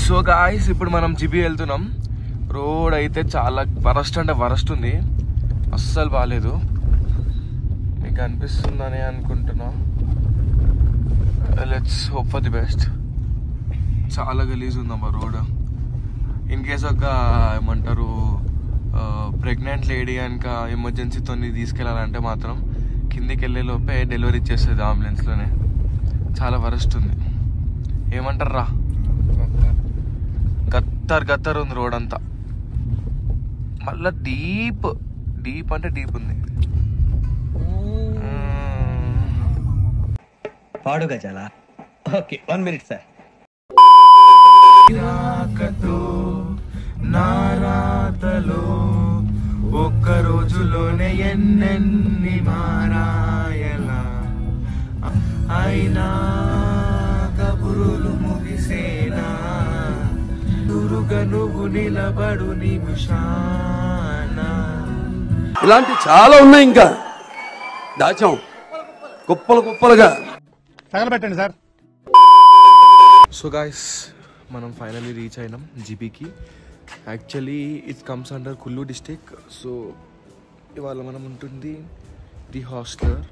So guys ఇప్పుడు మనం GB వెళ్తున్నాం. రోడ్ అయితే చాలా వరస్ట్ అంటే వరస్ట్ ఉంది, అస్సలు బాగాలేదు. మీకు అనిపిస్తుందని అనుకుంటున్నా. Let's hope for the best. చాలా గలీజ్ ఉందమ్మా రోడ్. ఇన్ కేస్ ఒక ఏమంటారు ప్రెగ్నెంట్ లేడీ కనుక ఎమర్జెన్సీతో తీసుకెళ్ళాలంటే మాత్రం కిందికి వెళ్ళే లోపే డెలివరీ ఇచ్చేస్తుంది అంబులెన్స్లోనే. చాలా వరస్ట్ ఉంది. ఏమంటారా, గత్తర్ ఉంది రోడ్ అంతా. మళ్ళా డీప్ అంటే డీప్ ఉంది. పాడుగా చాలా ఓకే 1 minute సార్. నారాతలో ఒక్క రోజులోనే ఎన్నెన్ని మారాయలా, అయినా కబురులు ముగిసేనా, దురుగా నువ్వు నిలబడు నిమిషానా. ఇలాంటి చాలా ఉన్నాయి, ఇంకా దాచాం కుప్పలుగా. తగలబెట్టండి సార్. సో గాయస్ మనం ఫైనల్లీ రీచ్ అయినాం జిబికి. Actually it comes under Kullu district. So ఇవాళ మనం ఉంటుంది the hosteller.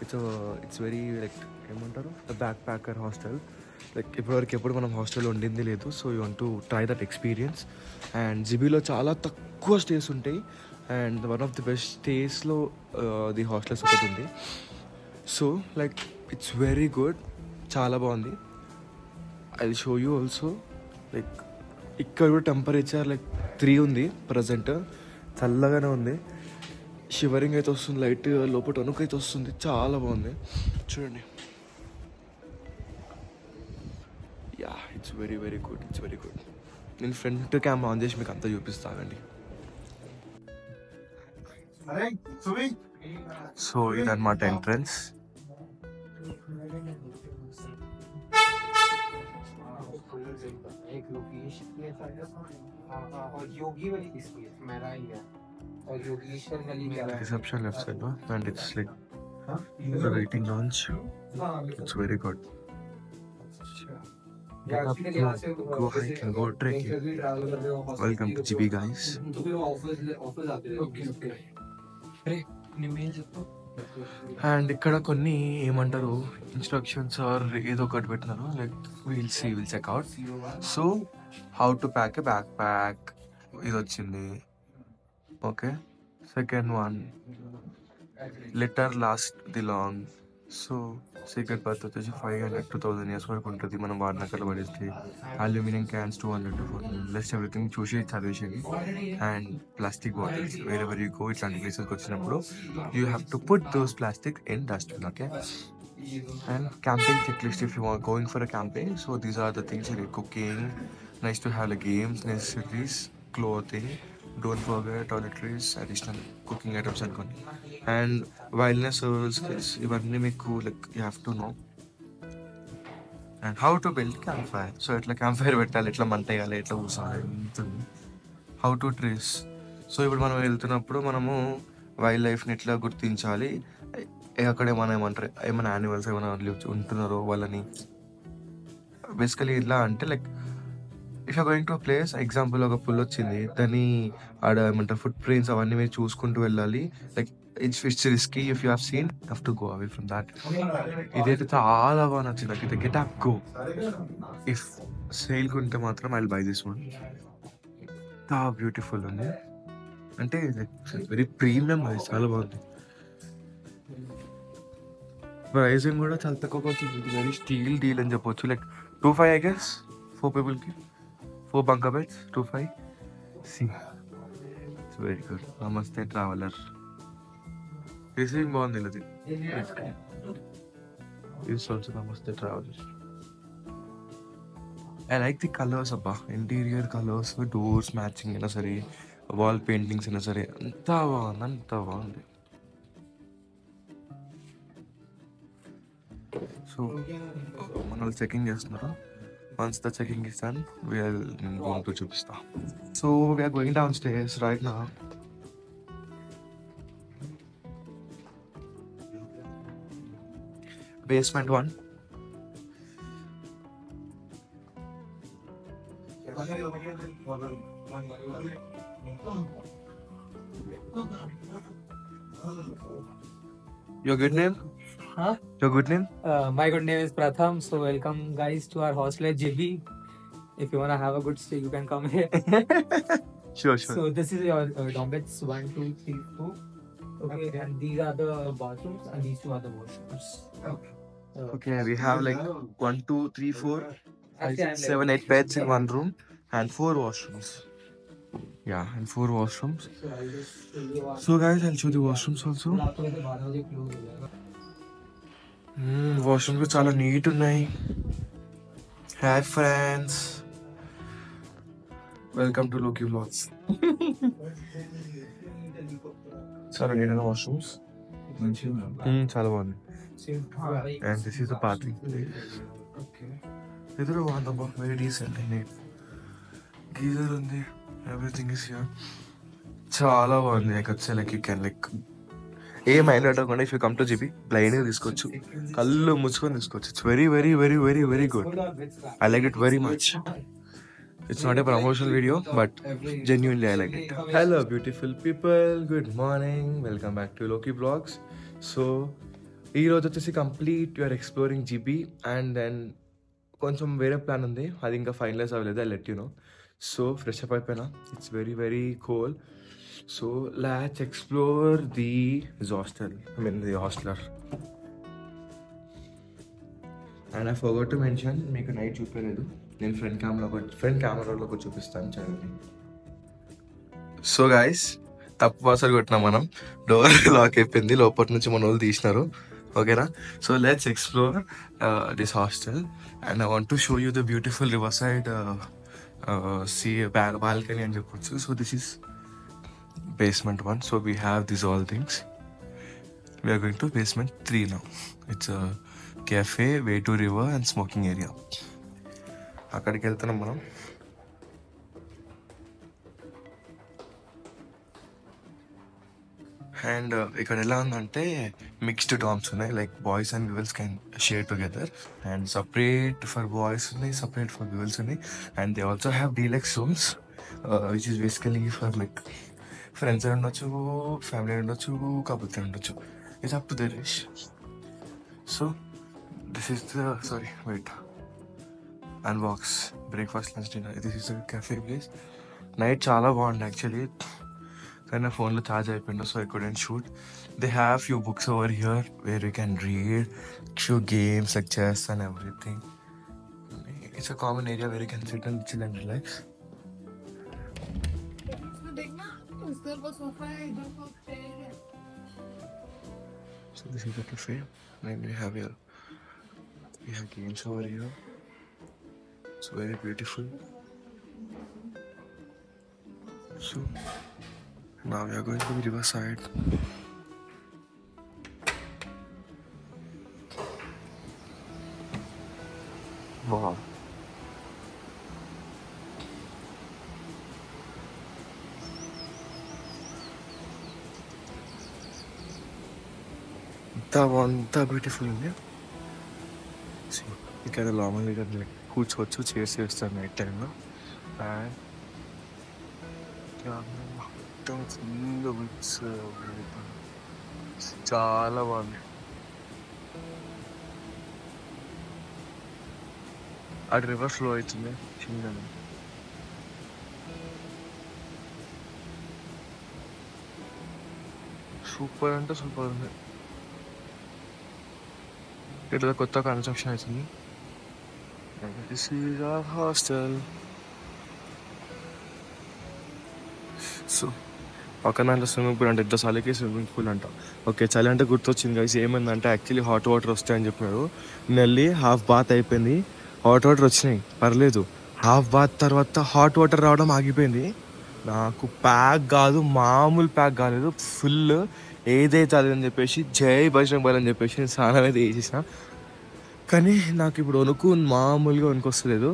It's very like ఏమంటారు the backpacker hostel. Like ఎప్పుడు మనం హాస్టల్లో ఉండింది లేదు. So you want to try that experience. And జిబిలో చాలా తక్కువ స్టేస్ ఉంటాయి. And one of the best స్టేస్లో ది హాస్టల్స్ ఒకటి ఉంది. So like it's very good, చాలా బాగుంది. I will show you also. Like ఇక్కడ కూడా టెంపరేచర్ లైక్ 3 ఉంది ప్రజెంట్. చల్లగానే ఉంది. షివరింగ్ అయితే వస్తుంది, లైట్ లోపల వణుకు అయితే వస్తుంది. చాలా బాగుంది చూడండి. Yeah it's very very good, it's very good. నేను ఫ్రంట్ క్యామ్ ఆన్ చేసి మీకు అంతా చూపిస్తానండి. సో ఇదన్నమాట entrance. Reception left side, no? And it's like the waiting lounge. It's very good. Get up, go hike and go trekking. Welcome to GB guys. And ఇక్కడ కొన్ని ఏమంటారు instructions or ఏదో ఒకటి పెట్టినారు. Like will checkout. So how to pack a backpack ఇది వచ్చింది. Okay, second one letter last the long. So secret birth వచ్చేసి 500-2000 years వరకు ఉంటుంది. మనం వాడిన అక్కడ పడేస్తే aluminium cans 200 to 400 least everything చూసి చదివేసేది. అండ్ ప్లాస్టిక్ బాటిల్స్ వేరే యూ గో ఇట్లాంటి ప్లేసెస్కి వచ్చినప్పుడు you have to put those plastic in dustbin. Okay. And camping check list if you are going for a camping. So these are the things like cooking, nice to have the games, necessaries, clothing, don't forget toiletries, additional cooking items అనుకోండి. And wildness survival skills ఇవన్నీ మీకు like you have to know. And how to build camp fire. So ఎట్లా camp fire పెట్టాలి, ఎట్లా మంట వేయాలి, ఎట్లా కూర్చోవాలి, హౌ టు ట్రేస్. సో ఇప్పుడు మనం వెళ్తున్నప్పుడు మనము వైల్డ్ లైఫ్ని ఎట్లా గుర్తించాలి, అక్కడ ఏమైనా యానిమల్స్ ఏమైనా ఉంటున్నారో వాళ్ళని. బేసికలీ ఇట్లా అంటే like if you're going to a place, example ఒక పుల్ వచ్చింది, దాన్ని ఆడ ఏమంటారు ఫుట్ ప్రింట్స్ అవన్నీ మీరు చూసుకుంటూ వెళ్ళాలి. Like it's risky if you have seen, have to go away from that. ఇదైతే చాలా బాగా నచ్చింది నాకు. ఇది get up go. If sale కొంటే మాత్రం I will buy this one. చాలా బ్యూటిఫుల్ ఉంది. అంటే వెరీ ప్రీమియం, అది చాలా బాగుంది. ప్రైసింగ్ కూడా చాలా తక్కువ వచ్చింది. వెరీ స్టీల్ డీల్ అని చెప్పొచ్చు. లైక్ 2,500 ఐ గెస్ 4 పీపుల్కి, 4 bunker beds, 2,500. See, it's very good. Namaste traveler. Receiving బాగుంది ఇది. This also Namaste traveler. I like the colors అబ్బా. ఇంటీరియర్ కలర్స్, డోర్స్ మ్యాచింగ్ అయినా సరే, వాల్ పెయింటింగ్స్ అయినా సరే, అంత బాగుంది. సో మనల్ని చెకింగ్ చేస్తున్నారు. Once the checking is done, we are going to Chupista. So we are going downstairs right now. Basement 1. Your good name? Huh? Your good name? My good name is Pratham. So welcome guys to our hostel at JB. If you wanna have a good stay, you can come here. Sure. So this is your dorm beds 1, 2, 3, 4. Okay, and these are the bathrooms, and these two are the washrooms. Okay, we have like 1, 2, 3, 4, 5, Actually, 6, 7, 8 beds in one room and 4 washrooms. Yeah, and 4 washrooms. So I'll just show you our. So guys, I'll show the washrooms also. रात को ऐसे 12 बजे close हो जाएगा. Washrooms చాలా neat ఉన్నాయి. Hi friends. Welcome to Loki Vlogs. చాలా neat అయిన washrooms. చాలా బాగుంది. And this is the bathroom. ఇది బాగుందబ్బా, వెరీ డీసెంట్ నీట్. గీజర్ ఉంది, ఎవ్రీథింగ్ ఇస్ హియర్. చాలా బాగుంది. లైక్ వచ్చే like you can like a mind పెట్టకుండా if you come to GB బ్లైండ్గా తీసుకోవచ్చు, కళ్ళు ముచ్చుకొని తీసుకోవచ్చు. It's very very very very very good. I like it very much. It's not a promotional video, but genuinely I like it. Hello beautiful people, good morning, welcome back to Loki Vlogs. So ఈ రోజు వచ్చేసి complete your exploring GB and then కొంచెం వేరే plan ఉంది, అది ఇంకా finalise అవ్వలేదు. I let you know. So fresh up అయిపోయినా, it's very very cool. So let's explore the hostel, I mean the hosteller. And I forgot to mention, మీకు night చూపించలేదు, నేను ఫ్రంట్ కెమెరాలో చూపిస్తాను చూడండి. సో గైస్, తప్పు పాసర్ కొట్టినాం మనం, డోర్ లాక్ అయిపోయింది, లోపల నుంచి మన వాళ్ళు తీసినారు. ఓకేనా? So let's explore this hostel and I want to show you the beautiful river side see balcony అని చెప్పొచ్చు. So this is basement 1. So we have these all things. We are going to basement 3 now. It's a cafe, way to river and smoking area. అక్కడికి వెళ్తున్నాం మనం. And ఇక్కడ ఎలా ఉందంటే mixed DOMS ఉన్నాయి, like boys and girls can share together. And separate for boys ఉన్నాయి, separate for girls ఉన్నాయి. And they also have deluxe rooms which is basically for like friends ఉండొచ్చు, ఫ్యామిలీ ఉండొచ్చు, కపుల్స్ ఉండొచ్చు. It's up to their wish. So this is the and box breakfast, lunch, dinner. This is the cafe place. Night చాలా బాగుంది actually, కానీ నా ఫోన్లో charge అయిపోయింది, so I couldn't shoot. They have few books over here where you can read, few games like chess and everything. It's a common area where you can SIT and chill and relax. So this is the cafe, and we have games over here. It's very beautiful. So now we are going to the riverside. Wow. అంతా beautiful ఉంది. ఇక్కడ long ఇక్కడ కూర్చోవచ్చు, chairs వేస్తారు night టైంలో. And మొత్తం full books, చాలా బాగుంది. అటు రివర్ ఫ్లో అవుతుంది చిన్నగా. సూపర్ అంటే సూపర్ ఉంది. ఇక్కడ కొత్త కన్స్ట్రక్షన్ అవుతుంది. This is our hostel. So పక్కన దాంట్లో స్విమ్మింగ్ పూల్ అంటే ఇంత చలికి స్విమ్మింగ్ పూల్ అంట. ఓకే, చలి అంటే గుర్తొచ్చింది గైస్, ఏమైందంటే యాక్చువల్లీ హాట్ వాటర్ వస్తాయని చెప్పినాడు. నెల్లి హాఫ్ బాత్ అయిపోయింది, హాట్ వాటర్ వచ్చినాయి పర్లేదు. హాఫ్ బాత్ తర్వాత హాట్ వాటర్ రావడం ఆగిపోయింది. నాకు ప్యాక్ కాదు, మామూలు ప్యాక్ కాలేదు, ఫుల్ ఏదైతే అదని చెప్పేసి జై బజరంగ్ బలి అని చెప్పేసి నేను స్నానం అయితే వేసేసిన. కానీ నాకు ఇప్పుడు వణుకు మామూలుగా వణుకొస్తలేదు.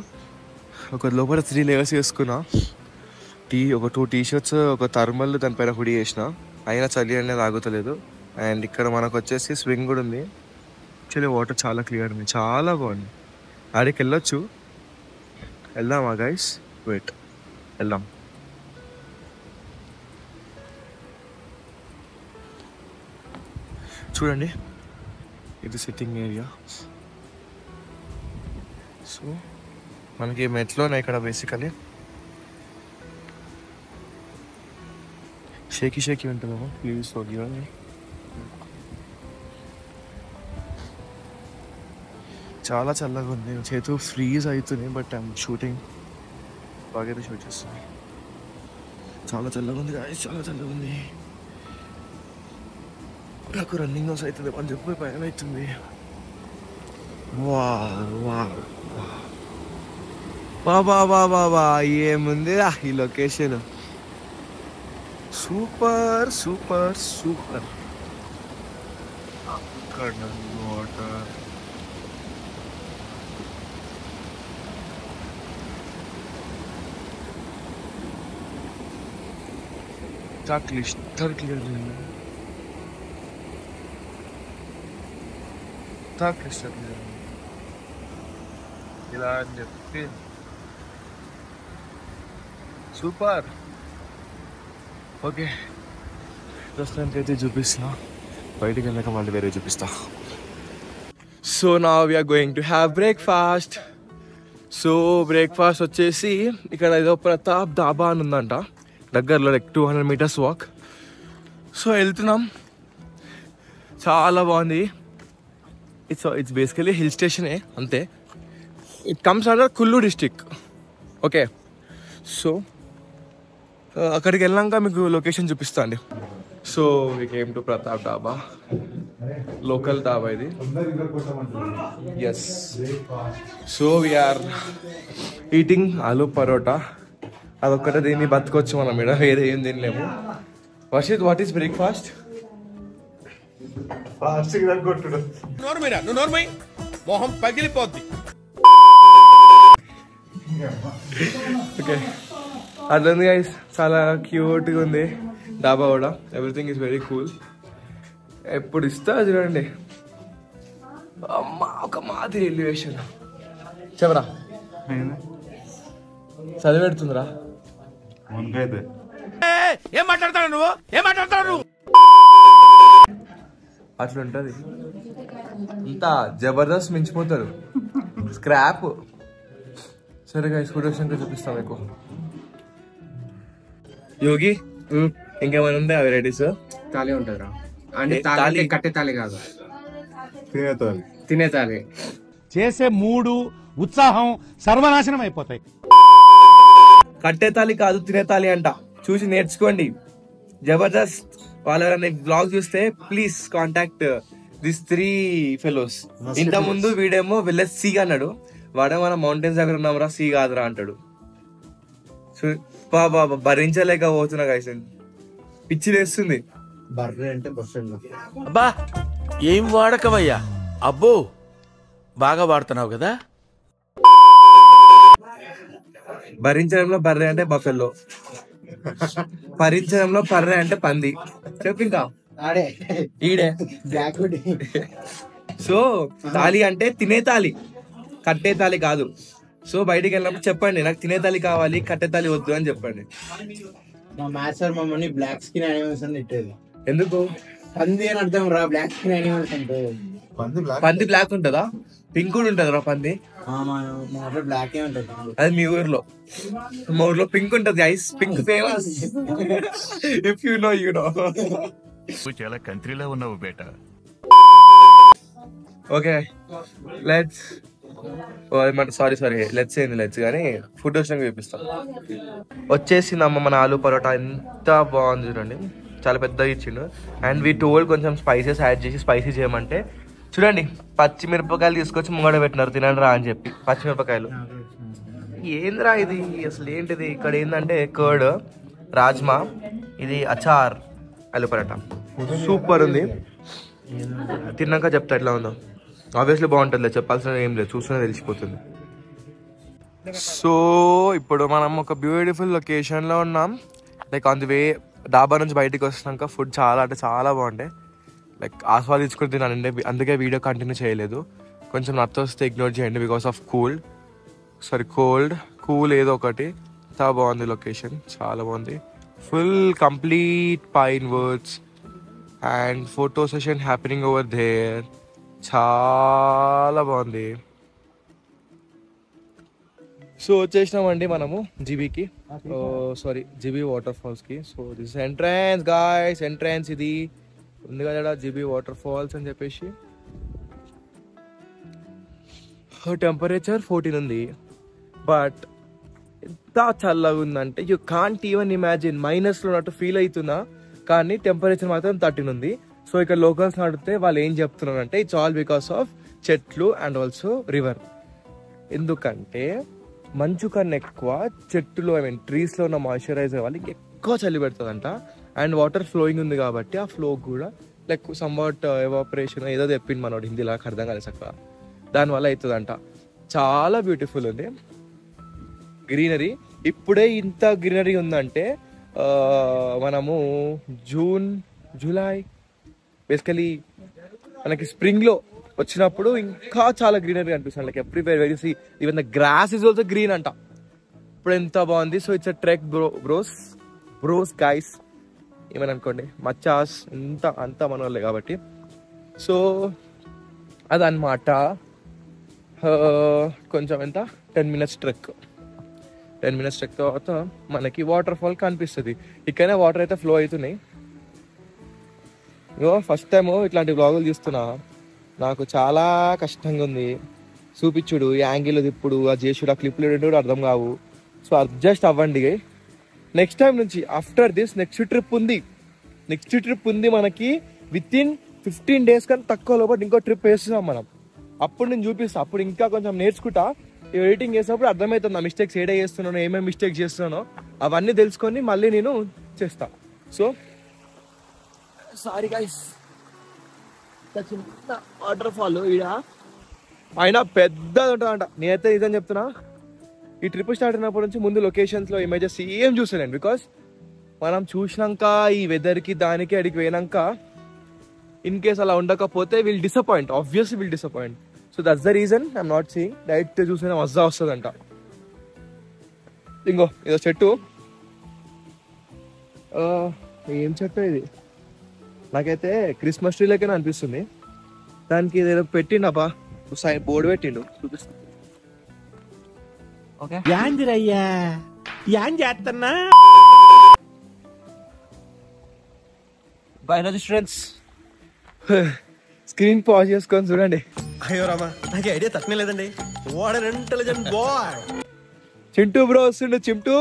ఒక లోపల 3 లేయర్స్ వేసుకున్నా, ఒక 2 టీ-షర్ట్స్, ఒక థర్మల్, దానిపైన హుడీ వేసిన, అయినా చలి అనేది ఆగుతలేదు. అండ్ ఇక్కడ మనకు వచ్చేసి స్వింగ్ కూడా ఉంది. యాక్చువల్లీ వాటర్ చాలా క్లియర్ ఉంది, చాలా బాగుంది. ఆడికి వెళ్ళొచ్చు, వెళ్దామా గైస్? వెయిట్ వెళ్దాం. చూడండి ఇది సిట్టింగ్ ఏరియా. సో మనకి మెట్లోనే ఇక్కడ బేసికలీ షేకి ఉంటుందేమో. Please forgive. చాలా చల్లగా ఉంది, చేతు ఫ్రీజ్ అవుతుంది. బట్ ఐఎమ్ షూటింగ్ బాగా షూట్ చేస్తుంది. చాలా చల్లగా ఉంది guys, చాలా చల్లగా ఉంది. నాకు రన్నింగ్ నోస్ అవుతుంది అని చెప్పి భయం అవుతుంది. వా ఏముంది ఈ లొకేషన్. Super super super. అక్కడ వాటర్, క్లిస్టర్ క్లియర్ ఇలా అని చెప్పి సూపర్. ఓకే, ప్రస్తుతానికి అయితే చూపిస్తున్నా, బయటికి వెళ్ళాక మళ్ళీ వేరే చూపిస్తా. సో నా we're going to have breakfast. So breakfast వచ్చేసి ఇక్కడ ఏదో ప్రతాప్ డాబా అని ఉందంట దగ్గరలో, లైక్ 200 meters వాక్. సో వెళ్తున్నాం, చాలా బాగుంది. ఇట్స్ బేసికలీ హిల్ స్టేషనే అంతే. It comes under Kullu district. Okay, so అక్కడికి వెళ్ళాక మీకు లొకేషన్ చూపిస్తా అండి. So we came to Pratap Dhaba, local dhaba ఇది. Yes, so we're eating aloo paratha. అదొక్కటే దీన్ని బతుకొచ్చు మనం ఇక్కడ, వేరే ఏం తినలేము. Varshith, what is breakfast? మొహం పగిలిపోద్ది. ఓకే, అట్లుంది గైస్, చాలా క్యూట్గా ఉంది డాబా కూడా. Everything is very cool. ఎప్పుడు ఇస్తా చూడండి. అమ్మా, ఒక మాదిరి ఎలివేషన్. చెప్పరా, చదివెడుతుందిరా. ఏం మాట్లాడతాడు నువ్వు, ఏం మాట్లాడతాడు నువ్వు? అట్లుంటది, ఇంత జబర్దస్త్ మించిపోతారు. స్క్రాప్. సరే గైస్, ఫోటో చూపిస్తా మీకు. యోగి, ఇంకేమైనా ఉందా వెరైటీస్? తాళి ఉంటుందిరా, అంటే తాళి కట్టే తాళి కాదు, తినే తాళి. చేసే మూడు ఉత్సాహం సర్వనాశనం అయిపోతాయి. కట్టే తాళి కాదు, తినే తాళి అంట. చూసి నేర్చుకోండి. జబర్దస్త్ వాళ్ళ బ్లాగ్ చూస్తే ప్లీజ్ కాంటాక్ట్ దిస్ 3 fellows. ఇంత ముందు వీడేమో విలేజ్ సి అన్నాడు, వాడే మన మౌంటైన్స్ దగ్గర ఉన్నాంరా, సి కాదురా అంటాడు. బాబా భరించలేకపోతున్నా గైస్, పిచ్చి లేస్తుంది. బర్రె అంటే బస్సు. అబ్బా ఏం వాడకవయ్యా, అబ్బో బాగా వాడుతున్నావు కదా. భరించడంలో బర్రె అంటే బఫెల్లో, భరించడంలో పర్రె అంటే పంది. చెప్పు ఇంకా ఈడే. సో తాళి అంటే తినే తాళి, కట్టే తాళి కాదు. సో బయటికి వెళ్ళినప్పుడు చెప్పండి, నాకు తినే తాళి కావాలి, కట్టే తాళి వద్దు అని చెప్పండి. మా మ్యాథ్స్ సార్ మమ్మల్ని బ్లాక్ స్కిన్ యానిమల్స్ అని తిట్టేది. ఎందుకు? పంది అని అర్థం రా, బ్లాక్ స్కిన్ యానిమల్స్ అంటే. పంది బ్లాక్ ఉంటుందా? పింక్ కూడా ఉంటుంది రా పంది. మా బ్లాక్ ఏ ఉంటుంది. అది మీ ఊర్లో, మా ఊర్లో పింక్ ఉంటుంది ice. Pink famous. If you know you know. చాలా కంట్రీలో ఉన్నావు బేటా. ఓకే, లెట్స్ లెట్స్ కానీ ఫుడ్ వచ్చినాక చూపిస్తాం. వచ్చేసిందమ్మ మన ఆలూ పరోటా. ఎంత బాగుంది చూడండి, చాలా పెద్దగా ఇచ్చిండు. అండ్ వీ టోల్డ్ కొంచెం స్పైసెస్ యాడ్ చేసి స్పైసీ చేయమంటే చూడండి, పచ్చిమిరపకాయలు తీసుకొచ్చి ముంగడ పెట్టినారు, తినండి రా అని చెప్పి. పచ్చిమిరపకాయలు ఏందిరా ఇది, అసలు ఏంటిది? ఇక్కడ ఏంటంటే కర్డ్, రాజ్మా, ఇది అచార్, ఆలూ పరోటా. సూపర్ ఉంది. తిన్నాక చెప్తా ఎట్లా ఉందో. ఆబ్వియస్లీ బాగుంటుంది, చెప్పాల్సిన ఏం లేదు, చూస్తూనే తెలిసిపోతుంది. సో ఇప్పుడు మనం ఒక బ్యూటిఫుల్ లొకేషన్లో ఉన్నాం. లైక్ ఆన్ ది వే డాబా నుంచి బయటకు వస్తున్నాక ఫుడ్ చాలా అంటే చాలా బాగుంటాయి. లైక్ ఆస్వాదించుకుని తినానండి, అందుకే వీడియో కంటిన్యూ చేయలేదు. కొంచెం నచ్చ వస్తే ఇగ్నోర్ చేయండి బికాస్ ఆఫ్ కోల్డ్ ఏదో ఒకటి. ఎంత బాగుంది లొకేషన్, చాలా బాగుంది. Full complete pine woods and photo session happening over there. చాలా బాగుంది. సో వచ్చేసినామండి మనము జీబీకి, సారీ జీబీ వాటర్ ఫాల్స్ కి. So this entrance guys, entrance ఇది ఉంది కదా జీబీ వాటర్ ఫాల్స్ అని చెప్పేసి. టెంపరేచర్ 14 ఉంది, బట్ ఎంత చల్లగా ఉందంటే యూ కాంట్ ఈవెన్ ఇమాజిన్. మైనస్లో ఉన్నట్టు ఫీల్ అవుతున్నా, కానీ టెంపరేచర్ మాత్రం 13 ఉంది. సో ఇక్కడ లోకల్స్ అడిగితే వాళ్ళు ఏం చెప్తున్నారు అంటే ఇట్స్ ఆల్ బికాస్ ఆఫ్ చెట్లు అండ్ ఆల్సో రివర్. ఎందుకంటే మంచు కన్నా ఎక్కువ చెట్టులో ట్రీస్లో ఉన్న మాయిశ్చరైజర్ వాళ్ళకి ఎక్కువ చలి పెడుతుందంట. అండ్ వాటర్ ఫ్లోయింగ్ ఉంది కాబట్టి ఆ ఫ్లో కూడా లైక్ సమ్వాట్ ఎవాపరేషన్ ఏదో చెప్పింది మనోడు హిందీలో, నాకు అర్థం కాలేదు చక్కగా. దానివల్ల అవుతుందంట. చాలా బ్యూటిఫుల్ ఉంది గ్రీనరీ. ఇప్పుడే ఇంత గ్రీనరీ ఉందంటే మనము జూన్ జూలై బేసికలీ మనకి స్ప్రింగ్లో వచ్చినప్పుడు ఇంకా చాలా గ్రీనరీ అనిపిస్తుంది. Like everywhere very see even the grass is also green అంట. ఇప్పుడు ఎంత బాగుంది. So it's a trek bros guys ఏమని అనుకోండి, మచ్చాస్ అంతా మన వాళ్ళే కాబట్టి. సో అదనమాట. కొంచెం ఎంత 10 minutes ట్రెక్. 10 minutes ట్రెక్ తర్వాత మనకి వాటర్ ఫాల్ కనిపిస్తుంది. ఇక్కడనే వాటర్ అయితే ఫ్లో అవుతున్నాయి. ఇగో ఫస్ట్ టైం ఇట్లాంటి బ్లాగులు చూస్తున్నా, నాకు చాలా కష్టంగా ఉంది. చూపించుడు, యాంగిల్ తిప్పుడు, ఆ చేసుడు, ఆ క్లిప్లు కూడా అర్థం కావు. సో అడ్జస్ట్ అవ్వండి. నెక్స్ట్ టైం నుంచి ఆఫ్టర్ దిస్ నెక్స్ట్ ట్రిప్ ఉంది మనకి. విత్ ఇన్ 15 days కన్నా తక్కువ లోపల ఇంకో ట్రిప్ వేస్తున్నాం మనం. అప్పుడు నేను చూపిస్తాను. అప్పుడు ఇంకా కొంచెం నేర్చుకుంటా. ఎడిటింగ్ చేసినప్పుడు అర్థమవుతుంది నా మిస్టేక్స్ ఏడే చేస్తున్నానో, ఏమేమి మిస్టేక్స్ చేస్తున్నానో అవన్నీ తెలుసుకొని మళ్ళీ నేను చేస్తా. సో సారీ గైస్, చిన్న వాటర్ ఫాల్ ఈడ అయినా పెద్దది ఉంటుందంట. నేనైతే ఇదని చెప్తున్నా, ఈ ట్రిప్ స్టార్ట్ అయినప్పటి నుంచి ముందు లొకేషన్స్లో ఇమేజెస్ ఏం చూసాను. బికాస్ మనం చూసినాక ఈ వెదర్కి దానికి అడిగి పోయినాక ఇన్ కేస్ అలా ఉండకపోతే will disappoint, obviously will disappoint. So that's the reason I'm not seeing. Direct చూసిన మజా వస్తుందంట. ఇంకో ఇదో చెట్టు, ఏం చెట్టు ఇది, నాకైతే క్రిస్మస్ ట్రీ లెక్కనే అనిపిస్తుంది. దానికి ఏదో పెట్టిండబ్బా, బోర్డు పెట్టిండు, చూపిస్తాను. ఓకే యాందిరయ్యా యాన్ చేస్తున్నా. బై స్టూడెంట్స్, స్క్రీన్ పాజ్ చేసుకొని చూడండి. అయ్యో రామా, నాకు ఐడియా తక్కువ లేదండి. What an intelligent boy. Chintu bro వస్తుండు. చింటూ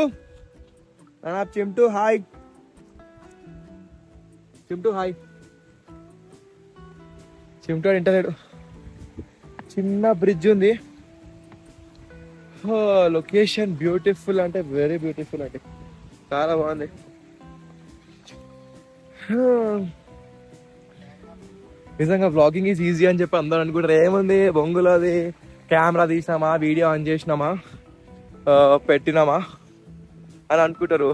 హాయ్. చింటూ ఇంటలేడు. చిన్న బ్రిడ్జ్ ఉంది. లొకేషన్ బ్యూటిఫుల్ అంటే వెరీ బ్యూటిఫుల్ అండి, చాలా బాగుంది. నిజంగా వ్లాగింగ్ ఈజ్ ఈజీ అని చెప్పి అందరూ అనుకుంటారు. ఏముంది బొంగులోది, కెమెరా తీసినామా, వీడియో ఆన్ చేసినామా, పెట్టినామా అని అనుకుంటారు.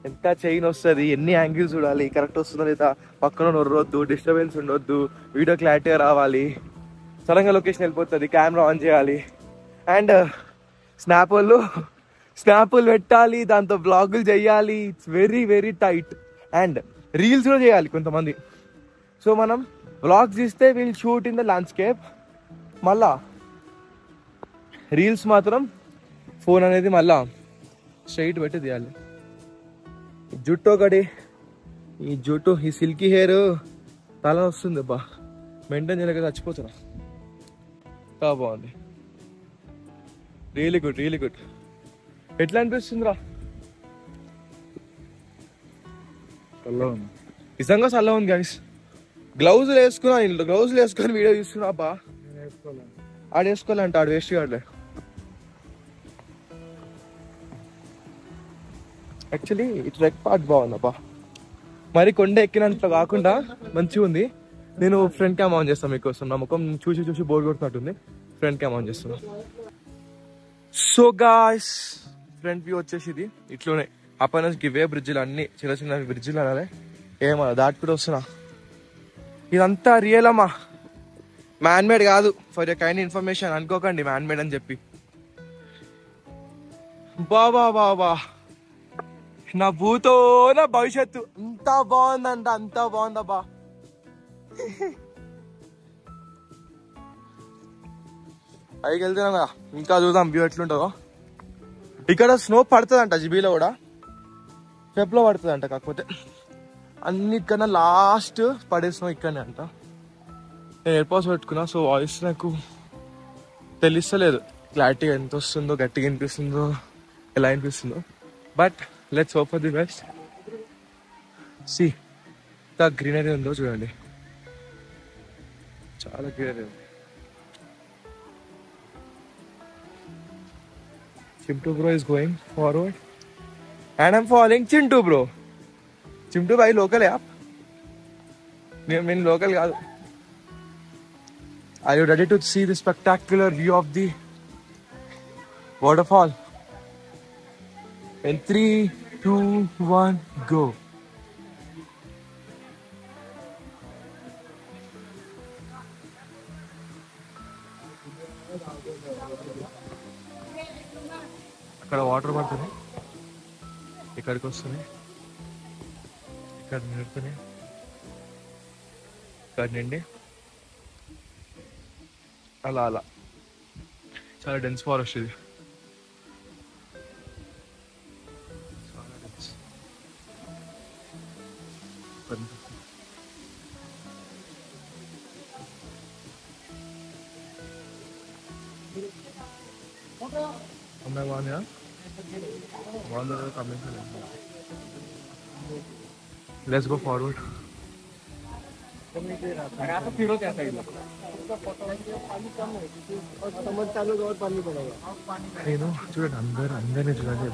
ఎంత చైన్ వస్తుంది, ఎన్ని యాంగిల్స్ చూడాలి, కరెక్ట్ వస్తుందో లేదా, పక్కన నొర్రొద్దు, డిస్టర్బెన్స్ ఉండొద్దు, వీడియో క్లారిటీగా రావాలి, సడన్గా లొకేషన్ వెళ్ళిపోతుంది, కెమెరా ఆన్ చేయాలి, అండ్ స్నాపులు పెట్టాలి, దాంతో బ్లాగులు చేయాలి. It's very very tight. And reels కూడా చేయాలి కొంతమంది. సో మనం వ్లాగ్స్ తీస్తే will shoot in the landscape, మళ్ళా రీల్స్ మాత్రం ఫోన్ అనేది మళ్ళా స్ట్రైట్ పెట్టి తీయాలి. జుట్టు ఒకటి, ఈ జుట్టు, ఈ సిల్కీ హెయిర్ తల వస్తుంది అబ్బా, మెయింటైన్ చేయలేక చచ్చిపోతున్నా. చాలా బాగుంది, రియలీ గుడ్. ఎట్లా అనిపిస్తుందిరా? నిజంగా చల్ల ఉంది గైస్. గ్లౌజులు వేసుకొని వీడియో చూస్తున్నా అబ్బా. ఆడు వేసుకోవాలంట, ఆడు వేస్ట్ కావట్లే. యాక్చువల్లీ ఈ ట్రెక్ పార్ట్ బాగుంది అబ్బా. మరి కొండ ఎక్కినంత కాకుండా మంచిగా ఉంది. నేను ఫ్రంట్ క్యామ్ ఆన్ చేస్తాను మీకోసం. నా ముఖం చూసి బోర్ కొడుతున్నట్టుంది. ఫ్రంట్ క్యామ్ ఆన్ చేస్తున్నా. సో గాయ్స్, ఫ్రంట్ వ్యూ వచ్చేసి ఇది ఇట్లోనే. అప్పటి నుంచి ఇవే బ్రిడ్జిలు, అన్ని చిన్న బ్రిడ్జిలు అనాలి. ఏమో దాటుకుంటూ వస్తున్నా. ఇదంతా రియల్ అమ్మా, మ్యాన్ మేడ్ కాదు. ఫర్ యర్ కైండ్ ఇన్ఫర్మేషన్ అనుకోకండి మ్యాన్ మేడ్ అని చెప్పి. బాబా బాబా నా భూతో నా భవిష్యత్తు అంత బాగుందంట, అంత బాగుందబ్బా. పైకి వెళ్తున్నాం కదా, ఇంకా చూద్దాం వ్యూ ఎట్లుంటుందో. ఇక్కడ స్నో పడుతుందంట జిబీలో కూడా, ఫెబ్లో పడుతుందంట. కాకపోతే అన్నిటికన్నా లాస్ట్ పడే స్నో ఇక్కడనే అంట. నేను ఎయిర్పోర్ట్స్ పెట్టుకున్నా, సో వాయిస్ నాకు తెలుస్తలేదు క్లారిటీగా ఎంత వస్తుందో, గట్టిగా వినిపిస్తుందో, ఎలా అనిపిస్తుందో. But let's hope for the best. See ఎంత గ్రీనరీ ఉందో చూడండి, చాలా గ్రీనరీ ఉంది. Chintu bro is going forward and I'm following Chintu bro. Chintu bhai local hai aap? నేను లోకల్ కాదు. Are you ready to see the spectacular view of the waterfall? In 3, 2, 1, go. అక్కడ water పడుతున్నాయి, ఇక్కడికి వస్తున్నాయి, ఇక్కడ నిలుపుతున్నాయి, ఇక్కడ నిండి అలా అలా. చాలా డెన్స్ ఫారెస్ట్ ఇది, చాలా డెన్స్. అమ్మాయి బాగుందా? బాగుందా? కమెంట్ చేయండి. Let's go forward. నేను చూడండి, అందరినీ చూడండి.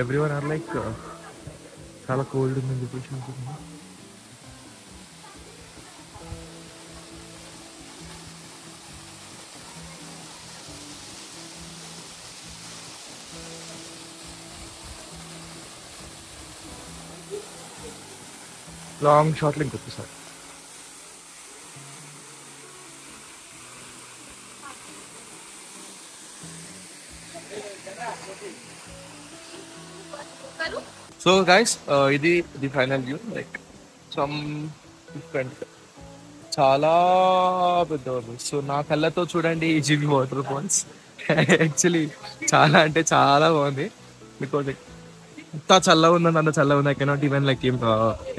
ఎవ్రీవన్ ఆర్ లైక్ చాలా కోల్డ్ ఉందని చెప్పేసి అనుకుంటున్నా. లాంగ్ షార్ట్ లింక్ వచ్చేసారి. సో గైస్, ఇది the final view. Like some different, చాలా పెద్ద. సో నా కళ్ళతో చూడండి ఈ జీబీ వాటర్ ఫాల్స్. యాక్చువల్లీ చాలా అంటే చాలా బాగుంది. బికాజ్ అంత చల్లగా ఉందని, అంత చల్లగా ఉంది. I cannot even like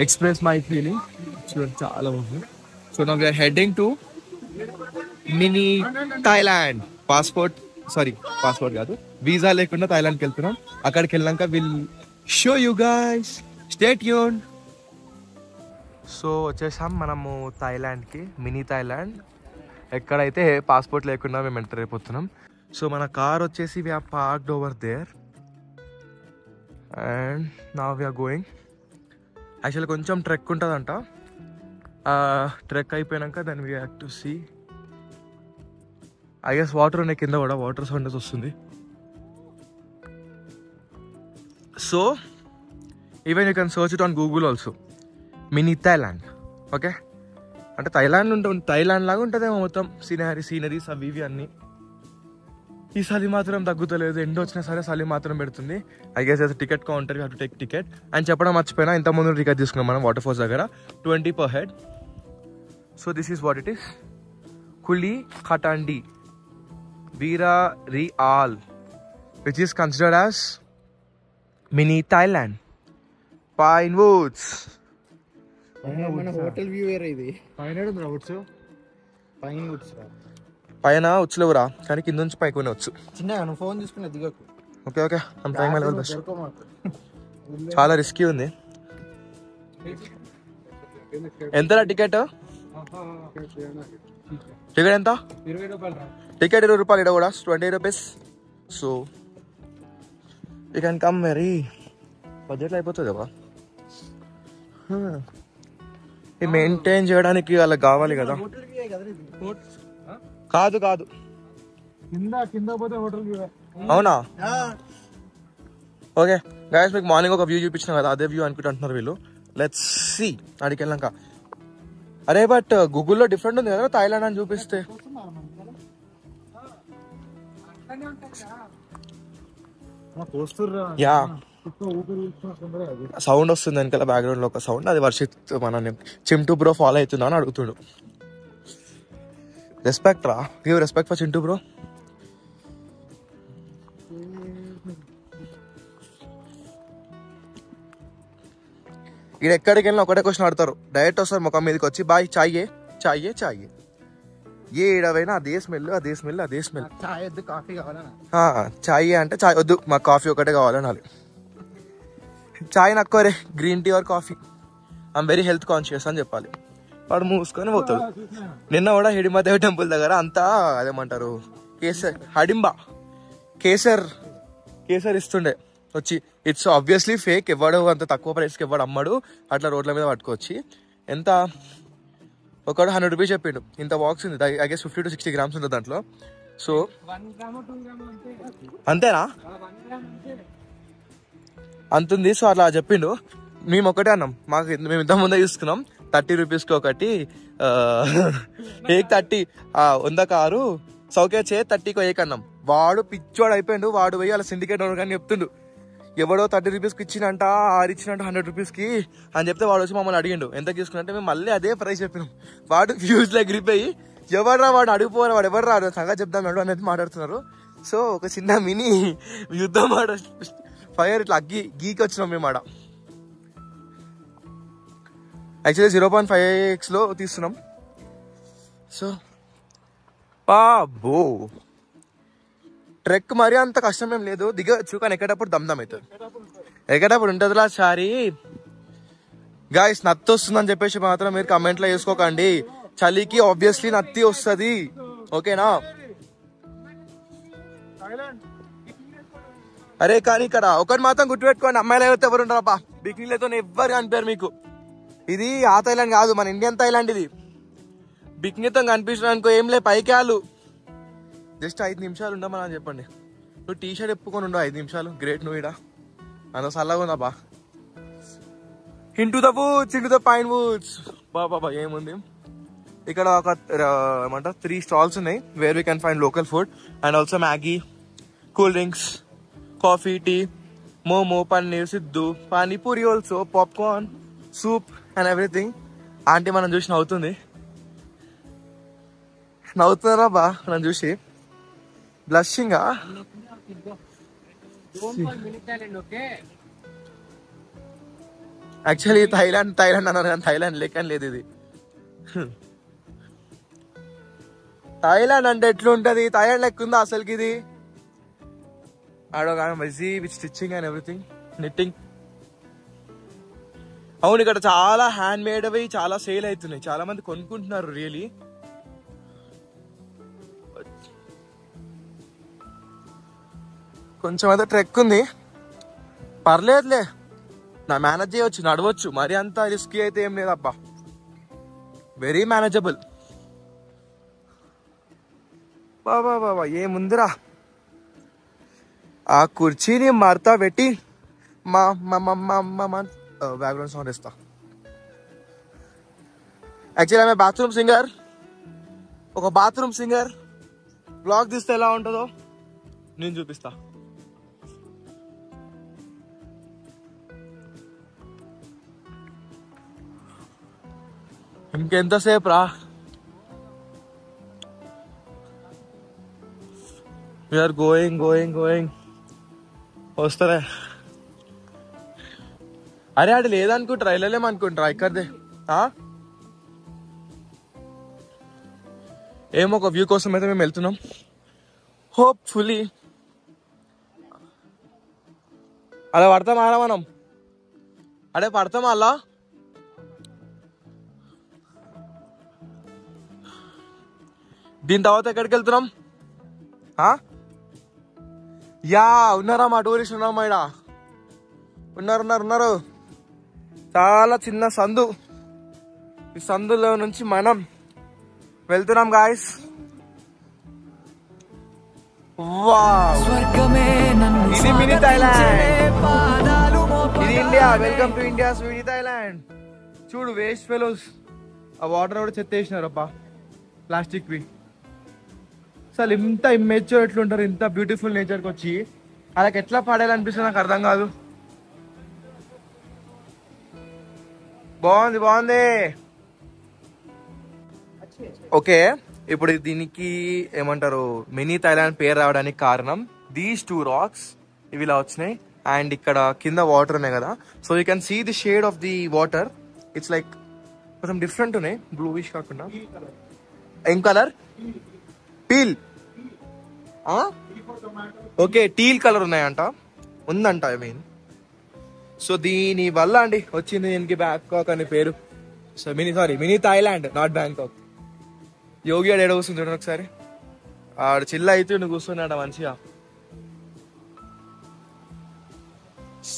express my feeling. చూడండి చాలా బాగుంది. So now we're heading to mini Thailand. Passport కాదు, వీసా లేకుండా థాయిలాండ్కి వెళ్తున్నాం. అక్కడికి వెళ్ళాక will show you guys, stay tuned. So వచ్చేసాం మనము థాయిలాండ్కి, మినీ థాయిలాండ్. ఎక్కడైతే పాస్పోర్ట్ లేకుండా మేము ఎంటర్ అయిపోతున్నాం. సో మన కార్ వచ్చేసి we are parked over there and now we are going. Actually కొంచెం ట్రెక్ ఉంటుందంట. ట్రెక్ అయిపోయాక దాన్ని we have to see. I guess water ఉన్నాయి కింద కూడా, వాటర్ సౌండ్ వస్తుంది. So even you can search it on Google also, mini Thailand. Okay, అంటే Thailand లాగా ఉంటుందేమో మొత్తం. సీనరీస్ అవి ఇవి అన్నీ. ఈ చలి మాత్రం తగ్గుతలేదు, ఎండ వచ్చినా సరే చలి మాత్రం పెడుతుంది. ఐ గెస్ అది ticket counter, you have to take ticket. And చెప్పడం మర్చిపోయినా, ఇంతకుముందు టికెట్ తీసుకున్నాం మనం వాటర్ ఫాల్స్ దగ్గర, 20 per head. So this is what it is. కులి ఖటాండి వీరా రియాల్, which is considered as mini Thailand. Pine woods. Hotel view ఇది పైన వచ్చలేవురా, కానీ కింద నుంచి పైకి వచ్చు. చిన్న ఫోన్ తీసుకుని దిగకు. ఓకే ఓకే, చాలా రిస్కీ ఉంది. ఎంతరా టికెట్? టికెట్ ఎంత? 20 రూపాయలు. టికెట్ 20 రూపాయలు. ఇక్కడ కూడా 20 rupees. So you can come. Very బడ్జెట్లో అయిపోతుంది కదా. ఇది మెయింటైన్ చేయడానికి వాళ్ళకి కావాలి కదా. కాదు కింద పోతే హోటల్ వ్యూ. అవునా? ఓకే గైస్, మీకు మార్నింగ్ ఒక వ్యూ చూపించిన కదా, అదే వ్యూ అనుకుంటున్నారు వీళ్ళు. లెట్స్ సీ అడిగి వెళ్ళాక. అరే బట్ గూగుల్లో డిఫరెంట్ ఉంది కదా థాయిలాండ్ అని చూపిస్తే. యా సౌండ్ వస్తుంది వెనకాల బ్యాక్గ్రౌండ్ లో ఒక సౌండ్, అది వర్షిత్ మన చింటూ బ్రో ఫాలో అవుతుందా అని అడుగుతుండు. రెస్పెక్ట్ రా, give respect for Chintu bro. ఇక్కడ ఎక్కడికి వెళ్ళినా ఒకటే క్వశ్చన్ ఆడతారు, డైరెక్ట్ వస్తారు ముఖం మీదకి వచ్చి బాయ్ చాయే చాయే చాయే, ఏ ఏడవైనా అదే స్మెల్ అదే స్మెల్ అదే స్మెల్. చాయ్ వద్దు, కాఫీ కావాలా? చాయ్ అంటే చాయ్ వద్దు, మాకు కాఫీ ఒకటే కావాలనాలి. చాయ్ నక్కువరే, green tea or coffee, I'm very health conscious అని చెప్పాలి. వాడు మూసుకొని పోతాడు. నిన్న కూడా హిడిమదేవి టెంపుల్ దగ్గర అంతా అదేమంటారు కేసర్ హడింబా కేసర్ ఇస్తుండే వచ్చి. ఇట్స్ ఆబ్వియస్లీ ఫేక్, ఎవడు అంత తక్కువ ప్రైస్కి ఎవడు అమ్మడు అట్లా రోడ్ల మీద పట్టుకొచ్చి. ఎంత ఒకడు 100 రూపీస్ చెప్పిండు, ఇంత బాక్స్ ఉంది, ఐ గెస్ 50 to 60 grams ఉంటుంది దాంట్లో. సో అంతేనా అంతుంది. సో అట్లా చెప్పిండు. మేము ఒకటే అన్నాం, మేము ఇంత ముందే తీసుకున్నాం 30 రూపీస్కి ఒకటి, ఏక్ 30 100 కారు సౌకే చే 30 ఏక్ అన్నాం. వాడు పిచ్చోడు అయిపోయిండు, వాడు పోయి వాళ్ళ సిండికేట్ ఓనర్ కానీ చెప్తుండు, ఎవడో 30 రూపీస్కి ఇచ్చినంట, ఇచ్చినంట 100 రూపీస్కి అని చెప్తే వాడు వచ్చి మమ్మల్ని అడిగిండు ఎంత తీసుకున్నట్టే. మేము మళ్ళీ అదే ప్రైస్ చెప్పినాం. వాడు ఫ్యూజ్లో ఎగిరిపోయి ఎవడరా వాడు అడిగిపోరా, వాడు ఎవరు రాడు సంగతి చెప్దాం మేడం అనేది మాట్లాడుతున్నారు. సో ఒక చిన్న మినీ యుద్ధం ఆడ ఫైర్ ఇట్లా గీకి వచ్చినాం మేము ఆడ. యాక్చువల్లీ 0.5x లో తీస్తున్నాం. సో బాబో ట్రెక్ మరీ అంత కష్టం ఏం లేదు, దిగచ్చు, కానీ ఎక్కేటప్పుడు దమ్దమ్ అవుతుంది. ఎక్కేటప్పుడు ఉంటుందిలా సారీ. గాయస్ నత్తి వస్తుందని చెప్పేసి మాత్రం మీరు కమెంట్లో వేసుకోకండి. చలికి ఆబ్వియస్లీ నత్తి వస్తుంది, ఓకేనా? అరే కానీ ఇక్కడ ఒకటి మాత్రం గుర్తుపెట్టుకోండి, అమ్మాయిలు అయితే ఎవరు ఉంటారబ్బా బికినీలతో ఎవ్వరు కనిపారు మీకు. ఇది ఆ థైలాండ్ కాదు, మన ఇండియన్ థైలాండ్ ఇది. బికినీతో కనిపించడానికి ఏం లే, పైకి వాళ్ళు జస్ట్ 5 నిమిషాలు ఉండమని అని చెప్పండి. నువ్వు టీ షర్ట్ ఎప్పుకొని ఉండవు 5 నిమిషాలు, గ్రేట్. నువ్వు ఇడా అంత చల్లగా ఉందాబా. Into the woods, into the pine woods. బాబా ఏముంది ఇక్కడ, ఒక ఏమంటారు 3 స్టాల్స్ ఉన్నాయి where we can find local food and also Maggi, cool drinks, coffee, tea, momo, paneer, siddu, panipuri, also popcorn, soup and everything. Aunty మనం చూసి నవ్వుతున్నారా బా మనం చూసి బ్లషింగ్. యాక్చువల్లీ థైలాండ్ అన్నారు కానీ థైలాండ్ లేకని లేదు ఇది. థైలాండ్ అంటే ఎట్లుంటది, థైలాండ్ లెక్క ఉందా అసలుకి ఇది? ఆడో busy with stitching and everything, knitting. అవును ఇక్కడ చాలా హ్యాండ్ మేడ్ అవి చాలా సేల్ అవుతున్నాయి, చాలా మంది కొనుక్కుంటున్నారు రియలీ. కొంచెం అయితే ట్రెక్ ఉంది, పర్లేదులే, నా మేనేజ్ చేయవచ్చు, నడవచ్చు, మరి అంత రిస్కీ అయితే ఏం లేదబ్బా, వెరీ మేనేజబుల్. బాబా ఏముందిరా, ఆ కుర్చీని మడతా పెట్టి మా బ్యాక్గ్రౌండ్ సౌండ్ ఇస్తా. యాక్చువల్లీ ఆమె బాత్రూమ్ సింగర్, ఒక బాత్రూమ్ సింగర్ బ్లాగ్ తీస్తే ఎలా ఉంటుందో నేను చూపిస్తా. ఇంకెంతసేపు రా, వీఆర్ గోయింగ్ వస్తారే. అరే అది లేదనుకుంటారా, వెళ్ళలేమనుకుంటారా ఇక్కడదే? ఏమో ఒక వ్యూ కోసం అయితే మేము వెళ్తున్నాం. హోప్ఫుల్లీ అలా పడతాం ఆరా మనం, అడే పడతాం అలా. దీని తర్వాత ఎక్కడికి వెళ్తున్నాం? యా ఉన్నారా మా టూరిస్ట్, ఉన్నామా ఇడా ఉన్నారు. చాలా చిన్న సందు, ఈ సందులో నుంచి మనం వెళ్తున్నాం గాయస్. ఇది మినీ థైలాండ్, ఇది India. Welcome to India mini Thailand. చూడు వేస్ట్ ఫెలోస్, ఆ వాటర్ కూడా చెత్త వేసినారు అబ్బా, ప్లాస్టిక్ వి. అసలు ఇంత ఇమ్మెచ్యూర్ ఎట్లుంటారు ఇంత బ్యూటిఫుల్ నేచర్కి వచ్చి. వాళ్ళకి ఎట్లా పాడాలనిపిస్తుంది నాకు అర్థం కాదు. బాగుంది బాగుంది. ఓకే, ఇప్పుడు దీనికి ఏమంటారు మినీ థాయిలాండ్ పేరు రావడానికి కారణం దీస్ 2 రాక్స్ ఇవి ఇలా వచ్చినాయి. అండ్ ఇక్కడ కింద వాటర్ ఉన్నాయి కదా, so you can see the shade of the water. It's like కొంచెం డిఫరెంట్ ఉన్నాయి, బ్లూయిష్ కాకుండా. ఏం colour? Peel. Okay, teal colour ఉన్నాయంట, ఉందంట ఐ మీన్. సో దీని వల్ల అండి వచ్చింది దీనికి బ్యాంకాక్ అనే పేరు. So mini Thailand, not Bangkok. Yogi ఆడు కూర్చుని చూడండి ఒకసారి, ఆడు చిల్ల అయితే నువ్వు కూర్చున్నాడ మంచిగా.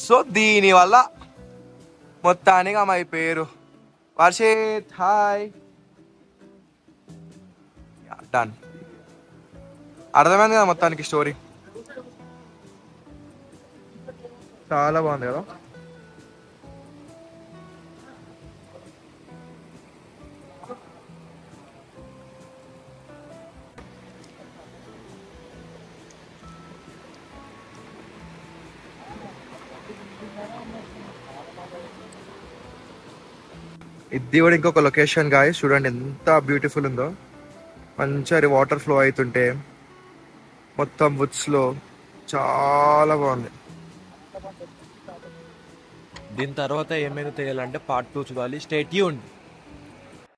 సో దీని వల్ల మొత్తానికి మా పేరు వర్షిత్. Hi, done. అర్థమైంది కదా మొత్తానికి స్టోరీ. చాలా బాగుంది కదా. ఇది కూడా ఇంకొక లొకేషన్ గాయస్, చూడండి ఎంత బ్యూటిఫుల్ ఉందో. మంచిగా వాటర్ ఫ్లో అవుతుంటే మొత్తం వుడ్స్ లో చాలా బాగుంది. దీని తర్వాత ఏమైనా తెలియాలంటే పార్ట్ 2 చూడాలి. Stay tuned.